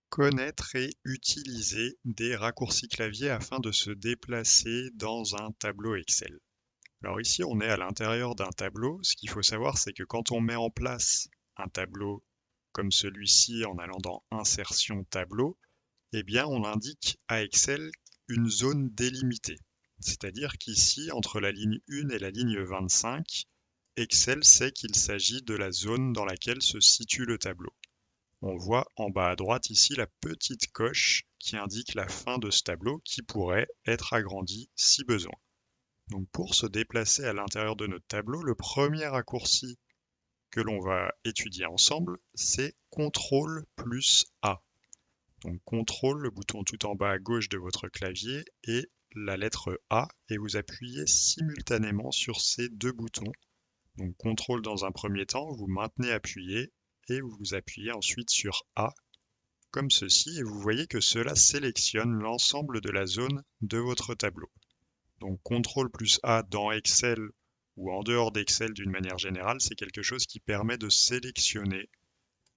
Connaître et utiliser des raccourcis clavier afin de se déplacer dans un tableau Excel. Alors ici, on est à l'intérieur d'un tableau. Ce qu'il faut savoir, c'est que quand on met en place un tableau comme celui-ci en allant dans Insertion tableau, eh bien, on indique à Excel une zone délimitée. C'est-à-dire qu'ici, entre la ligne 1 et la ligne 25, Excel sait qu'il s'agit de la zone dans laquelle se situe le tableau. On voit en bas à droite ici la petite coche qui indique la fin de ce tableau qui pourrait être agrandi si besoin. Donc pour se déplacer à l'intérieur de notre tableau, le premier raccourci que l'on va étudier ensemble, c'est CTRL plus A. Donc CTRL, le bouton tout en bas à gauche de votre clavier, et la lettre A, et vous appuyez simultanément sur ces deux boutons. Donc CTRL dans un premier temps, vous maintenez appuyé, et vous appuyez ensuite sur A, comme ceci, et vous voyez que cela sélectionne l'ensemble de la zone de votre tableau. Donc CTRL plus A dans Excel ou en dehors d'Excel d'une manière générale, c'est quelque chose qui permet de sélectionner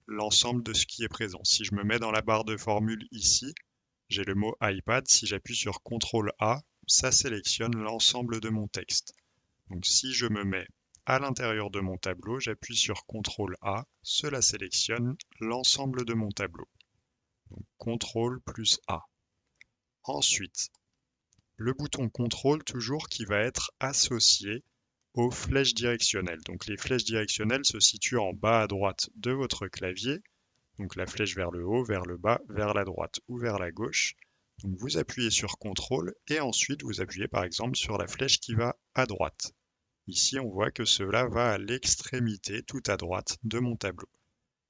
l'ensemble de ce qui est présent. Si je me mets dans la barre de formule ici, j'ai le mot iPad. Si j'appuie sur CTRL A, ça sélectionne l'ensemble de mon texte. Donc si je me mets à l'intérieur de mon tableau, j'appuie sur CTRL A, cela sélectionne l'ensemble de mon tableau. Donc CTRL plus A. Ensuite, le bouton CTRL toujours qui va être associé aux flèches directionnelles. Donc les flèches directionnelles se situent en bas à droite de votre clavier. Donc la flèche vers le haut, vers le bas, vers la droite ou vers la gauche. Donc vous appuyez sur CTRL et ensuite vous appuyez par exemple sur la flèche qui va à droite. Ici on voit que cela va à l'extrémité tout à droite de mon tableau.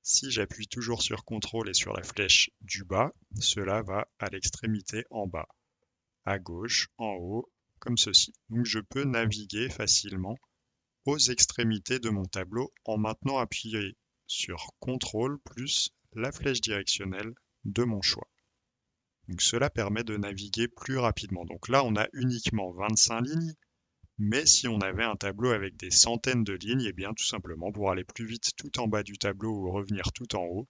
Si j'appuie toujours sur CTRL et sur la flèche du bas, cela va à l'extrémité en bas, à gauche, en haut, comme ceci. Donc je peux naviguer facilement aux extrémités de mon tableau en maintenant appuyé sur CTRL plus la flèche directionnelle de mon choix. Donc cela permet de naviguer plus rapidement. Donc là, on a uniquement 25 lignes, mais si on avait un tableau avec des centaines de lignes, et bien tout simplement pour aller plus vite tout en bas du tableau ou revenir tout en haut,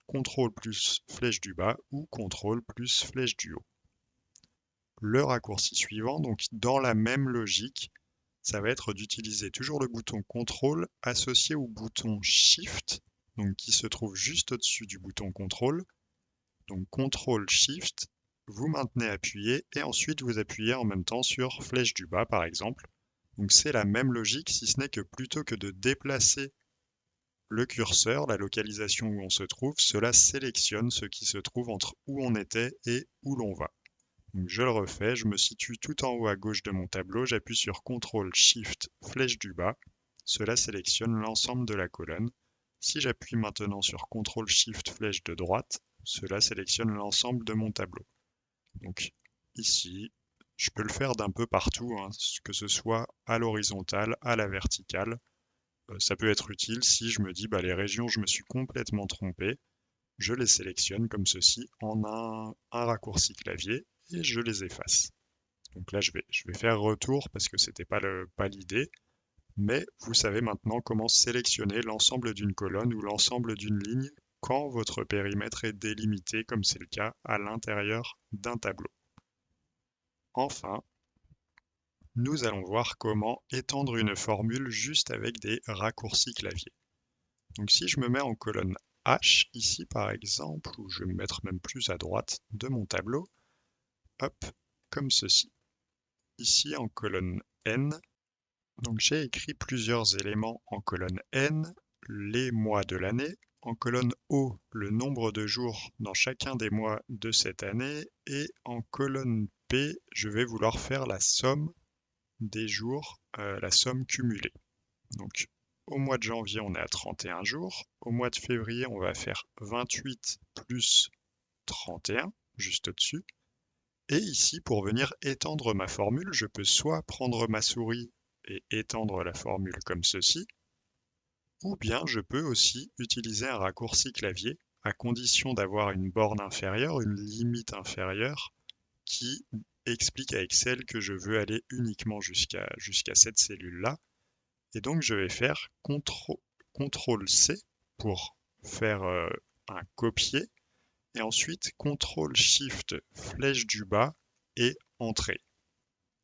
CTRL plus flèche du bas ou CTRL plus flèche du haut. Le raccourci suivant, donc dans la même logique, ça va être d'utiliser toujours le bouton CTRL associé au bouton SHIFT, donc qui se trouve juste au-dessus du bouton CTRL. Donc CTRL SHIFT, vous maintenez appuyé et ensuite vous appuyez en même temps sur flèche du bas par exemple. Donc c'est la même logique, si ce n'est que plutôt que de déplacer le curseur, la localisation où on se trouve, cela sélectionne ce qui se trouve entre où on était et où l'on va. Donc je le refais, je me situe tout en haut à gauche de mon tableau, j'appuie sur CTRL SHIFT flèche du bas, cela sélectionne l'ensemble de la colonne. Si j'appuie maintenant sur CTRL SHIFT flèche de droite, cela sélectionne l'ensemble de mon tableau. Donc ici, je peux le faire d'un peu partout, que ce soit à l'horizontale, à la verticale. Ça peut être utile si je me dis les régions je me suis complètement trompé, je les sélectionne comme ceci en un raccourci clavier et je les efface. Donc là, je vais faire retour parce que c'était pas l'idée, mais vous savez maintenant comment sélectionner l'ensemble d'une colonne ou l'ensemble d'une ligne quand votre périmètre est délimité, comme c'est le cas à l'intérieur d'un tableau. Enfin, nous allons voir comment étendre une formule juste avec des raccourcis clavier. Donc si je me mets en colonne H, ici par exemple, ou je vais me mettre même plus à droite de mon tableau, hop, comme ceci. Ici en colonne N, donc j'ai écrit plusieurs éléments en colonne N, les mois de l'année, en colonne O, le nombre de jours dans chacun des mois de cette année, et en colonne P, je vais vouloir faire la somme des jours, la somme cumulée. Donc au mois de janvier, on est à 31 jours, au mois de février, on va faire 28 plus 31, juste au-dessus. Et ici, pour venir étendre ma formule, je peux soit prendre ma souris et étendre la formule comme ceci, ou bien je peux aussi utiliser un raccourci clavier à condition d'avoir une borne inférieure, une limite inférieure, qui explique à Excel que je veux aller uniquement jusqu'à cette cellule-là. Et donc je vais faire CTRL C pour faire un copier et ensuite CTRL-SHIFT flèche du bas et Entrée.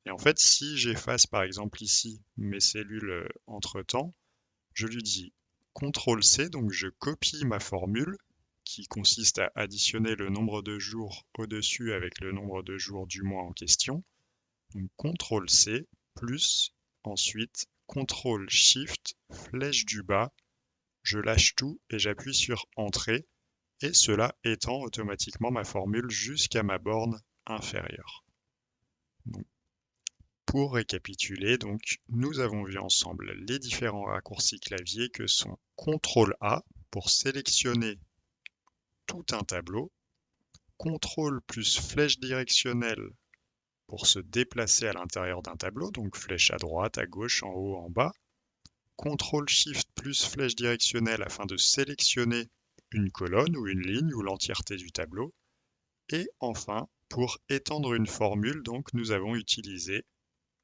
Et en fait, si j'efface par exemple ici mes cellules entre-temps, je lui dis CTRL-C, donc je copie ma formule qui consiste à additionner le nombre de jours au-dessus avec le nombre de jours du mois en question. Donc CTRL-C, plus ensuite CTRL-SHIFT, flèche du bas, je lâche tout et j'appuie sur Entrée, et cela étend automatiquement ma formule jusqu'à ma borne inférieure. Donc, pour récapituler, donc, nous avons vu ensemble les différents raccourcis clavier que sont CTRL-A pour sélectionner tout un tableau, CTRL plus flèche directionnelle pour se déplacer à l'intérieur d'un tableau, donc flèche à droite, à gauche, en haut, en bas, CTRL-SHIFT plus flèche directionnelle afin de sélectionner une colonne ou une ligne ou l'entièreté du tableau, et enfin, pour étendre une formule, donc nous avons utilisé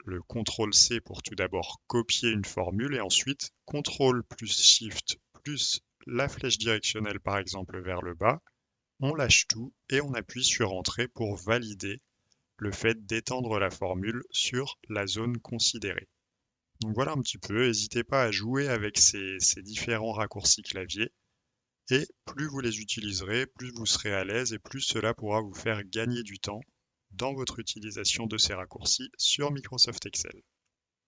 le CTRL-C pour tout d'abord copier une formule et ensuite CTRL plus SHIFT plus la flèche directionnelle par exemple vers le bas, on lâche tout et on appuie sur Entrée pour valider le fait d'étendre la formule sur la zone considérée. Donc voilà un petit peu, n'hésitez pas à jouer avec ces différents raccourcis clavier et plus vous les utiliserez, plus vous serez à l'aise et plus cela pourra vous faire gagner du temps dans votre utilisation de ces raccourcis sur Microsoft Excel.